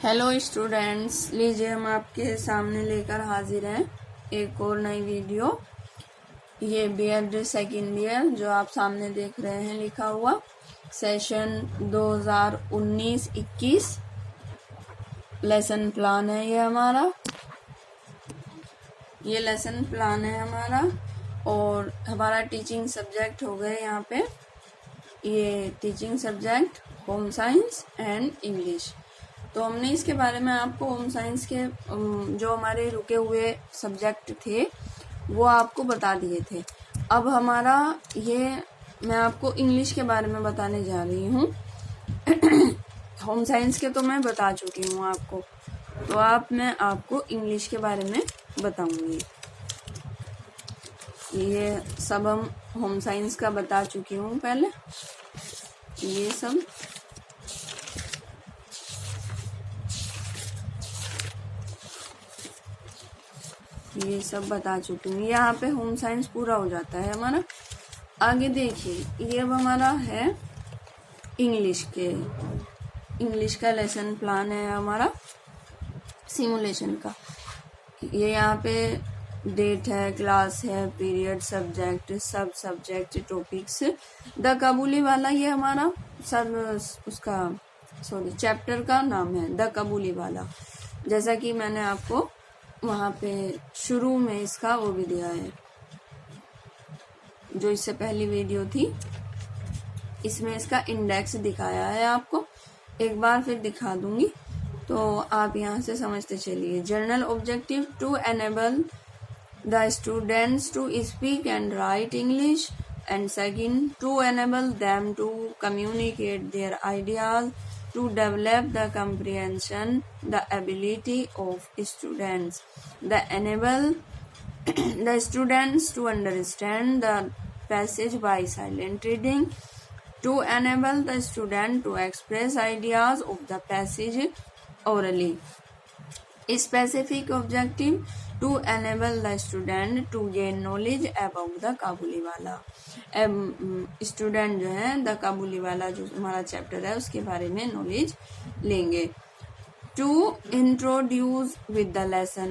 Hello students, लीजिए हम आपके सामने लेकर हाजिर हैं एक और नई वीडियो। ये बीएड सेकेंड ईयर जो आप सामने देख रहे हैं लिखा हुआ सेशन 2019-21 लेसन प्लान है। ये लेसन प्लान है हमारा और हमारा टीचिंग सब्जेक्ट हो गए यहाँ पे। ये teaching subject home science and English. तो हमने इसके बारे में आपको होम साइंस के जो हमारे रुके हुए सब्जेक्ट थे वो आपको बता दिए थे। अब हमारा ये मैं आपको इंग्लिश के बारे में बताने जा रही हूँ। होम साइंस के तो मैं बता चुकी हूँ आपको, तो मैं आपको इंग्लिश के बारे में बताऊंगी। ये सब हम होम साइंस का बता चुकी हूँ पहले। ये सब बता चुकी हूँ। यहाँ पे होम साइंस पूरा हो जाता है हमारा। आगे देखिए, ये अब हमारा है इंग्लिश का लेसन प्लान है हमारा सिमुलेशन का। ये यहाँ पे डेट है, क्लास है, पीरियड, सब्जेक्ट, सब सब्जेक्ट, टॉपिक्स। द काबुली वाला ये हमारा चैप्टर का नाम है द काबुली वाला। जैसा कि मैंने आपको वहां पे शुरू में इसका वो भी दिया है, जो इससे पहली वीडियो थी, इसमें इसका इंडेक्स दिखाया है आपको। एक बार फिर दिखा दूंगी तो आप यहाँ से समझते चलिए। General objective to enable the students to speak and write English, and second to enable them to communicate their ideas, to develop the comprehension, the ability of students, the enable the students to understand the passage by silent reading, to enable the student to express ideas of the passage orally. Specific objective to enable the student to gain knowledge about the काबुली वाला। Student जो है the काबुली वाला जो हमारा chapter है उसके बारे में नॉलेज लेंगे। To introduce with the lesson,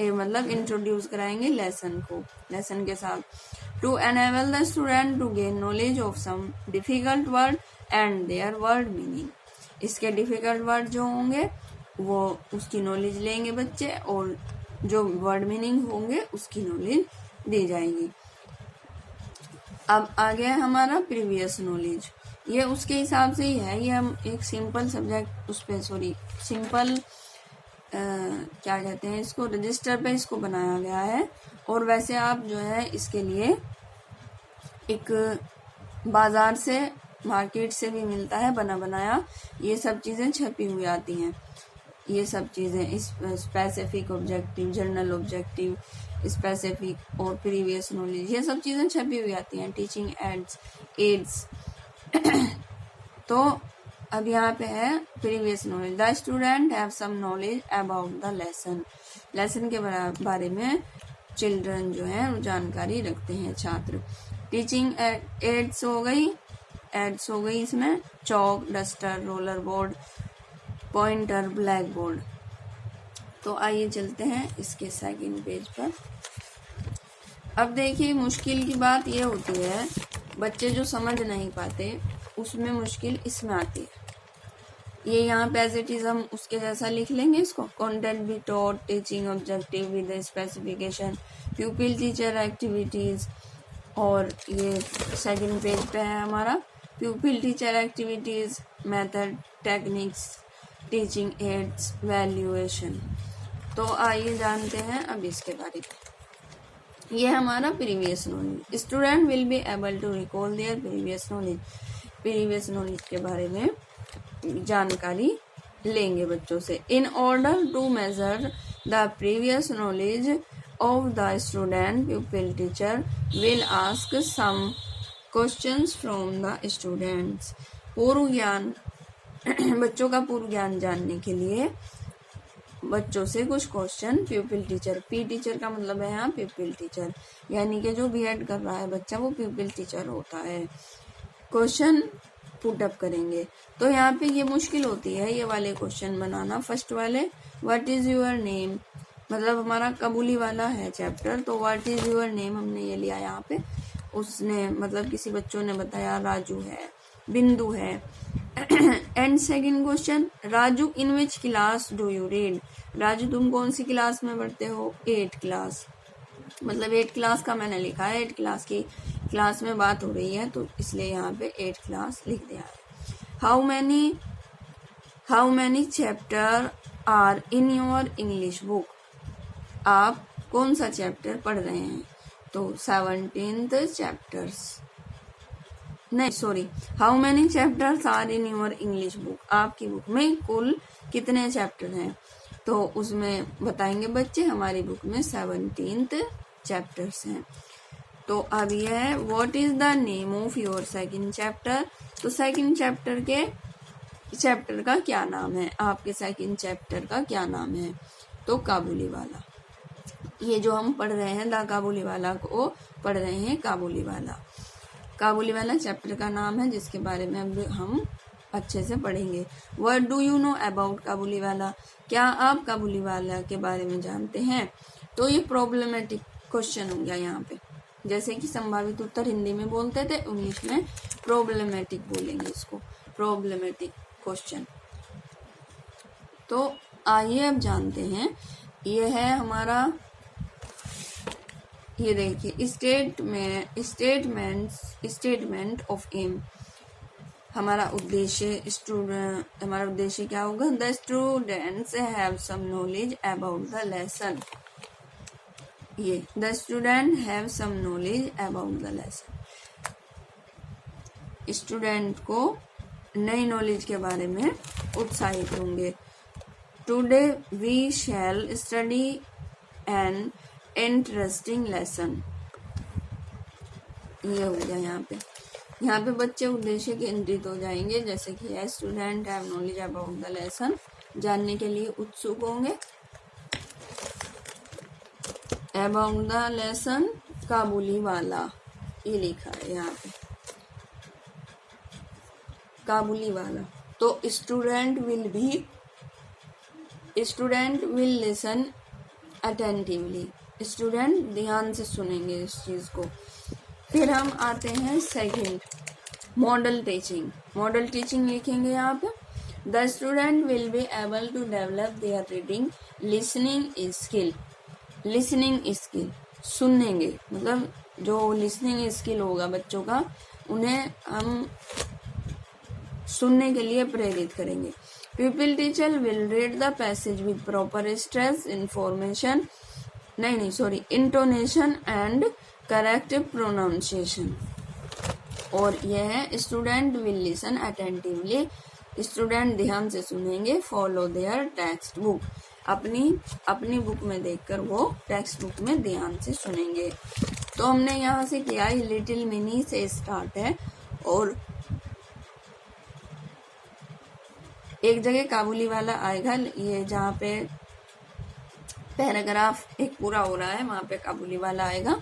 मतलब इंट्रोड्यूस कराएंगे लेसन के साथ। To enable the student to gain knowledge of some difficult word and their word meaning. इसके डिफिकल्ट वर्ड जो होंगे वो उसकी नॉलेज लेंगे बच्चे, और जो वर्ड मीनिंग होंगे उसकी नॉलेज दी जाएगी। अब आ गया हमारा प्रीवियस नॉलेज। ये उसके हिसाब से ही है। ये हम एक सिंपल सब्जेक्ट सिंपल क्या कहते हैं इसको, रजिस्टर पे इसको बनाया गया है। और वैसे आप जो है इसके लिए एक बाजार से, मार्केट से भी मिलता है बना बनाया। ये सब चीजें छपी हुई आती हैं। ये सब चीजें specific objective, general objective, specific और प्रीवियस नॉलेज, ये सब चीजें छपी हुई आती हैं। टीचिंग एड्स तो अब यहाँ पे है previous knowledge. The student have some knowledge about the lesson के बारे में चिल्ड्रन जो है वो जानकारी रखते हैं छात्र। टीचिंग एड्स हो गई इसमें chalk, duster, roller board, pointer, black board. तो आइए चलते हैं इसके सेकंड पेज पर। अब देखिए, मुश्किल की बात ये होती है, बच्चे जो समझ नहीं पाते उसमें मुश्किल इसमें आती है। ये यहाँ पे एज इट इज हम उसके जैसा लिख लेंगे इसको। Content be taught, teaching objective with specification, प्यूपिल teacher activities. और ये सेकंड पेज पे है हमारा प्यूपिल teacher activities, method, techniques, teaching ads, valuation. तो आइए जानते हैं अब इसके बारे में। ये हमारा previous knowledge. Student will be able to recall their previous knowledge के बारे में जानकारी लेंगे बच्चों से। In order to measure the previous knowledge of the student, pupil teacher will ask some questions from the students. पूर्व ज्ञान, बच्चों का पूर्व ज्ञान जानने के लिए बच्चों से कुछ क्वेश्चन प्यूपिल टीचर, पी टीचर का मतलब है यहाँ प्यूपिल टीचर, यानी कि जो बीएड कर रहा है बच्चा वो प्यूपिल टीचर होता है। क्वेश्चन पुट अप करेंगे। तो यहाँ पे ये मुश्किल होती है ये वाले क्वेश्चन बनाना। फर्स्ट वाले व्हाट इज योर नेम, मतलब हमारा काबुली वाला है चैप्टर, तो व्हाट इज योर नेम हमने ये लिया यहाँ पे। उसने मतलब किसी बच्चों ने बताया राजू है, बिंदु है। And second question, Raju in which class do you read, Raju तुम कौन सी क्लास में पढ़ते हो, 8th क्लास, मतलब 8th क्लास का मैंने लिखा है, 8th क्लास की क्लास में बात हो रही है तो इसलिए यहाँ पे 8th क्लास लिख दिया है। How many chapter are in your English book, आप कौन सा चैप्टर पढ़ रहे हैं, तो 17th चैप्टर्स, नहीं sorry, how many chapters are in your English book, आपकी बुक में कुल कितने चैप्टर हैं, तो उसमें बताएंगे बच्चे हमारी बुक में 17th चैप्टर्स हैं। तो अब यह है what is the name of your second chapter, तो सेकंड चैप्टर का क्या नाम है, आपके सेकंड चैप्टर का क्या नाम है, तो काबुली वाला। ये जो हम पढ़ रहे हैं द काबुली वाला को पढ़ रहे हैं, काबुली वाला चैप्टर का नाम है जिसके बारे में अब हम अच्छे से पढ़ेंगे। What do you know about Kabuliwala, क्या आप काबुली वाला के बारे में जानते हैं, तो ये प्रॉब्लमेटिक क्वेश्चन हो गया यहाँ पे। जैसे कि संभावित उत्तर हिंदी में बोलते थे, इंग्लिश में प्रॉब्लमेटिक बोलेंगे इसको, प्रॉब्लमेटिक क्वेश्चन। तो आइए अब जानते हैं, ये है हमारा, ये देखिए स्टेटमेंट ऑफ एम, हमारा उद्देश्य क्या होगा, the students have some knowledge about the lesson, ये the student have some knowledge about the lesson, student को नई नॉलेज के बारे में उत्साहित होंगे। Today we shall study an interesting lesson, ये हो गया यहाँ पे बच्चे उद्देश्य केंद्रित हो जाएंगे, जैसे कि student have knowledge about the lesson, जानने के लिए उत्सुक होंगे। अबाउट द लेसन काबुली वाला, ये लिखा है यहाँ पे काबुली वाला। तो student will listen attentively, student ध्यान से सुनेंगे इस चीज को। फिर हम आते हैं सेकंड, मॉडल टीचिंग लिखेंगे यहाँ पे। The student will be able to develop their reading listening skill, सुनेंगे, मतलब जो लिसनिंग स्किल होगा बच्चों का, उन्हें हम सुनने के लिए प्रेरित करेंगे। People teacher will read the passage with proper stress intonation and correct pronunciation. और यह है student will listen attentively, student ध्यान से सुनेंगे। फॉलो देयर टेक्स्ट बुक, अपनी बुक में देखकर वो टेक्स्ट बुक में ध्यान से सुनेंगे। तो हमने यहाँ से किया, लिटिल मिनी से स्टार्ट है और एक जगह काबुली वाला आएगा, ये जहाँ पे पैराग्राफ एक पूरा हो रहा है वहां पे काबुली वाला आएगा।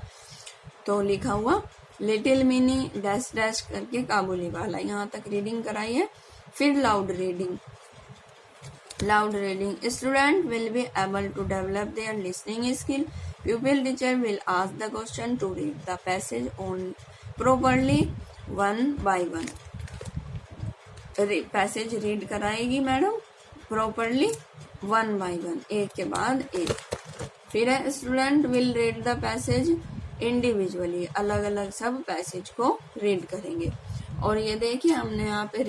तो लिखा हुआ लिटिल मिनी डैश डैश करके काबुली वाला, यहाँ तक रीडिंग कराई है। फिर loud reading, student will be able to develop their listening skill. Pupil teacher will ask the question to read the passage on properly one by one. Passage read कराएगी madam properly one by one, एक के बाद एक। फिर है student will read the passage individually, अलग अलग सब पैसेज को रीड करेंगे। और ये देखिए हमने यहाँ पे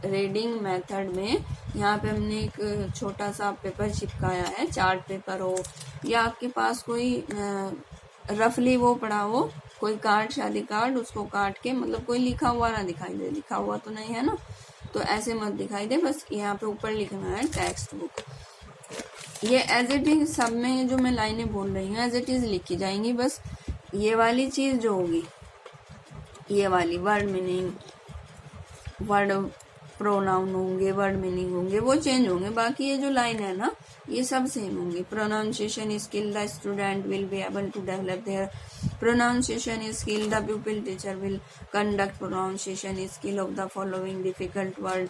रीडिंग मेथड में यहाँ पे हमने एक छोटा सा पेपर चिपकाया है, चार्ट पेपर हो या आपके पास कोई रफली वो पड़ा हो, कोई कार्ड, शादी कार्ड, उसको काट के, मतलब कोई लिखा हुआ ना दिखाई दे, लिखा हुआ तो नहीं है ना, तो ऐसे मत दिखाई दे, बस यहाँ पे ऊपर लिखना है टेक्स्ट बुक। ये एज इट इज सब में जो मैं लाइनें बोल रही हूँ एज इट इज लिखी जाएंगी। बस ये वाली चीज जो होगी, ये वाली वर्ड मीनिंग, वर्ड प्रोनाउन होंगे, वर्ड मीनिंग होंगे, वो चेंज होंगे। बाकी ये जो लाइन है ना, ये सब सेम होंगी। Pronunciation skill, the student will be able to develop their pronunciation skill, the pupil teacher will conduct pronunciation skill of the following difficult word.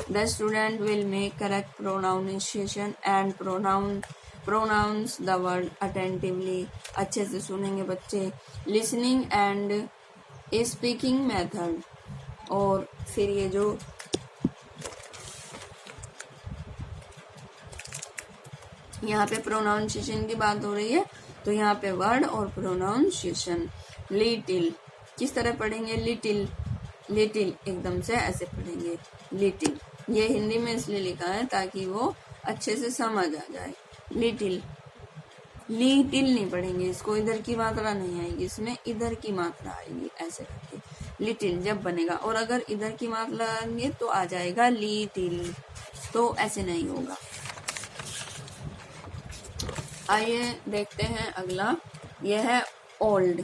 The student will make correct pronunciation and pronounce the word attentively. अच्छे से सुनेंगे बच्चे. Listening and speaking method. और फिर ये जो यहाँ पे प्रोनाउंसिएशन की बात हो रही है, तो यहाँ पे वर्ड और प्रोनाउंसिएशन. लिटिल किस तरह पढ़ेंगे? लिटिल, लिटिल एकदम से ऐसे पढ़ेंगे लिटिल. ये हिंदी में इसलिए लिखा है ताकि वो अच्छे से समझ आ जाए. लिटिल, लिटिल नहीं पढ़ेंगे इसको, इधर की मात्रा नहीं आएगी, इसमें इधर की मात्रा आएगी ऐसे करके लिटिल जब बनेगा. और अगर इधर की मात्रा आएंगे तो आ जाएगा लिटिल, तो ऐसे नहीं होगा. आइए देखते हैं अगला. यह है ओल्ड,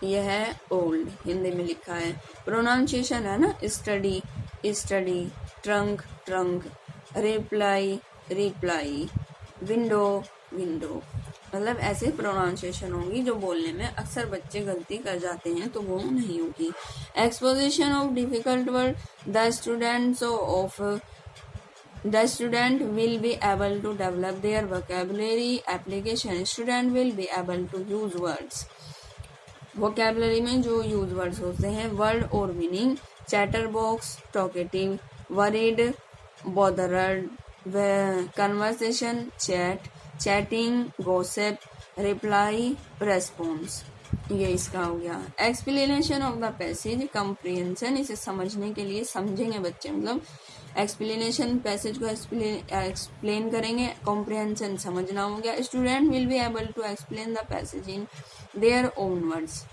यह है ओल्ड, हिंदी में लिखा है. प्रोनाउंसिएशन है ना, study, study, trunk, trunk, reply, reply, window, window. मतलब ऐसे प्रोनाउंसिएशन होगी जो बोलने में अक्सर बच्चे गलती कर जाते हैं, तो वो नहीं होगी. Exposition of difficult word. The student will be able to develop their vocabulary application. Student will be able to use words. Vocabulary में जो use words होते हैं, word और meaning. Chatterbox, talkative, worried, bothered, conversation, chat, chatting, gossip, reply, response. ये इसका हो गया. Explanation of the passage, comprehension. इसे समझने के लिए समझेंगे बच्चे, मतलब एक्सप्लेनेशन पैसेज को एक्सप्लेन करेंगे, कॉम्प्रिहेंशन समझना हो गया. Student will be able to explain the passage in their own words.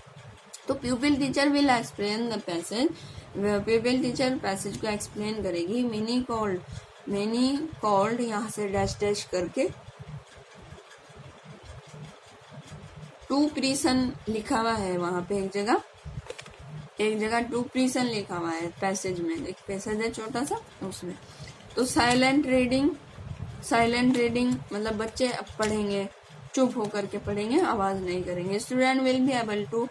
तो pupil teacher will explain the passage. Pupil teacher passage को एक्सप्लेन करेगी. मिनी कॉल्ड यहाँ से डैश डैश करके टू प्रीसन लिखा हुआ है वहां पे, एक जगह टू प्रीसन लिखा हुआ है पैसेज में. एक पैसेज है छोटा सा उसमें. तो साइलेंट रीडिंग, साइलेंट रीडिंग मतलब बच्चे अब पढ़ेंगे, चुप होकर के पढ़ेंगे, आवाज नहीं करेंगे. Student will be able to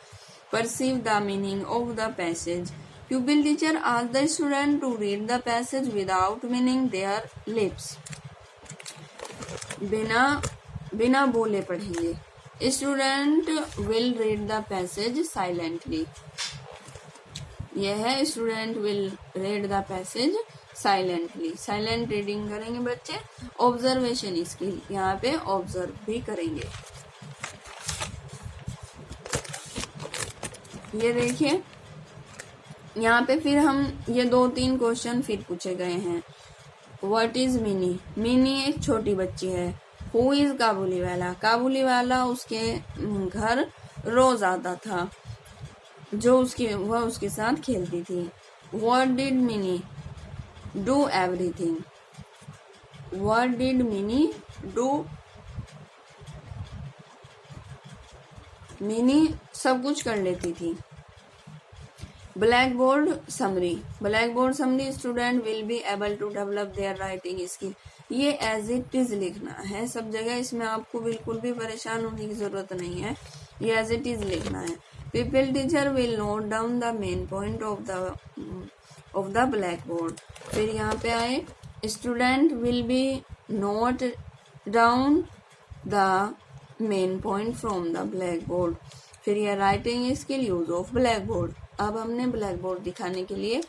perceive the meaning of the passage. Pupil teacher ask the student to read the passage without meaning their lips. बिना बोले पढ़ेंगे. Student will read the passage silently. यह है student will read the passage silently. Silent reading करेंगे बच्चे. Observation skill, यहाँ पे observe भी करेंगे. ये देखिए यहाँ पे फिर हम ये 2-3 क्वेश्चन फिर पूछे गए हैं. What is mini. मिनी एक छोटी बच्ची है. हु इज काबुली वाला. काबुली वाला उसके घर रोज आता था, जो वह उसके साथ खेलती थी. What did Mini do everything. What did Mini do. Mini सब कुछ कर लेती थी. Blackboard summary. Blackboard summary. Student will be able to develop their writing skill. ये एज इट इज लिखना है सब जगह, इसमें आपको बिल्कुल भी परेशान होने की जरूरत नहीं है, ये एज इट इज लिखना है. Pupil teacher will note down the main point of the blackboard. फिर यहाँ पे आए. Student will be note down the main point from the blackboard. फिर यह writing skill, use of blackboard. अब हमने blackboard दिखाने के लिए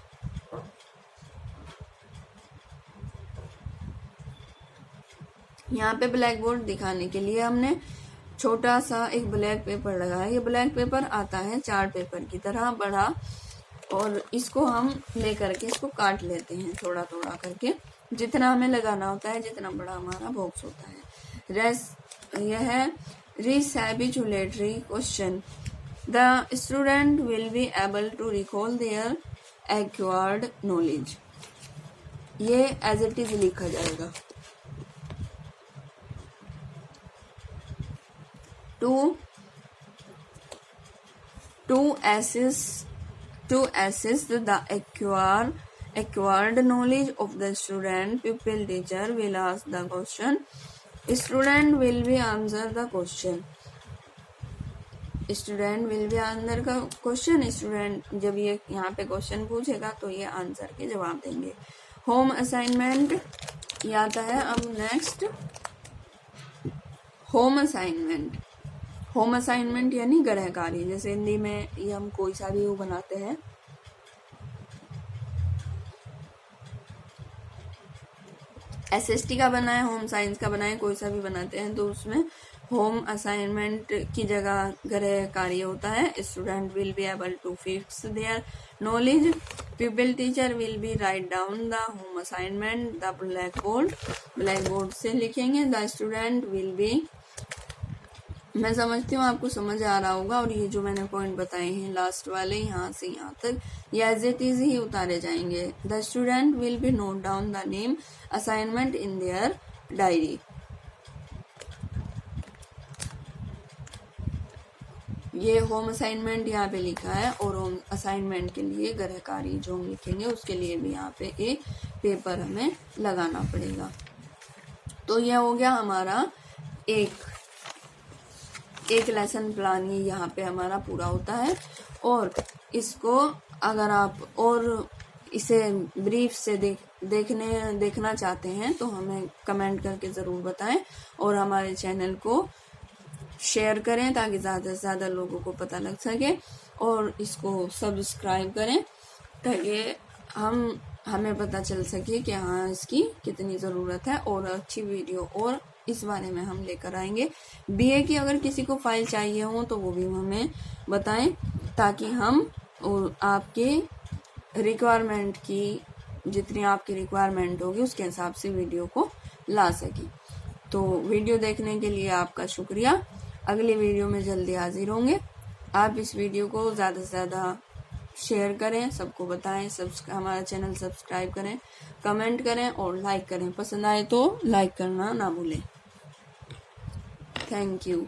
यहाँ पे blackboard दिखाने के लिए हमने छोटा सा एक ब्लैक पेपर लगाया. ये ब्लैक पेपर आता है चार्ट पेपर की तरह बड़ा, और इसको हम लेकर के इसको काट लेते हैं थोड़ा थोड़ा करके, जितना हमें लगाना होता है, जितना बड़ा हमारा बॉक्स होता है. यह है recapitulatory question. The student will be able to recall their acquired knowledge. ये एज इट इज लिखा जाएगा. To assess the acquired knowledge of the student, pupil teacher will ask the question. Student will be answer the question. Student will B answer का question, student जब ये यहाँ पे question पूछेगा तो ये आंसर के जवाब देंगे। होम असाइनमेंट ये आता है। अब next home assignment. Home assignment यानी गृह कार्य, जैसे हिंदी में ये हम कोई सा भी वो बनाते हैं, एसएसटी का बनाए, होम साइंस का बनाए, कोई सा भी बनाते हैं तो उसमें होम असाइनमेंट की जगह गृह कार्य होता है। Student will be able to fix their knowledge, people teacher will be write down the home assignment the blackboard से लिखेंगे। द स्टूडेंट विल बी, मैं समझती हूँ आपको समझ आ रहा होगा। और ये जो मैंने पॉइंट बताए हैं लास्ट वाले, यहाँ से यहाँ तक ये एज इट इज ही उतारे जाएंगे। The student will B note down the name assignment in their diary. ये होम असाइनमेंट यहाँ पे लिखा है, और होम असाइनमेंट के लिए गृह कार्य जो हम लिखेंगे उसके लिए भी यहाँ पे एक पेपर हमें लगाना पड़ेगा। तो यह हो गया हमारा एक लेसन प्लान, ये यहाँ पे हमारा पूरा होता है। और इसको अगर आप और इसे ब्रीफ से देखना चाहते हैं तो हमें कमेंट करके ज़रूर बताएं, और हमारे चैनल को शेयर करें ताकि ज़्यादा से ज़्यादा लोगों को पता लग सके, और इसको सब्सक्राइब करें ताकि हमें पता चल सके कि हाँ इसकी कितनी ज़रूरत है, और अच्छी वीडियो और इस बारे में हम लेकर आएंगे। बीए की अगर किसी को फाइल चाहिए हो तो वो भी हमें बताएं ताकि हम और आपके रिक्वायरमेंट की, जितनी आपकी रिक्वायरमेंट होगी उसके हिसाब से वीडियो को ला सकें। तो वीडियो देखने के लिए आपका शुक्रिया। अगली वीडियो में जल्दी हाजिर होंगे। आप इस वीडियो को ज़्यादा से ज़्यादा शेयर करें, सबको बताएं, हमारा चैनल सब्सक्राइब करें, कमेंट करें और लाइक करें। पसंद आए तो लाइक करना ना भूलें। Thank you.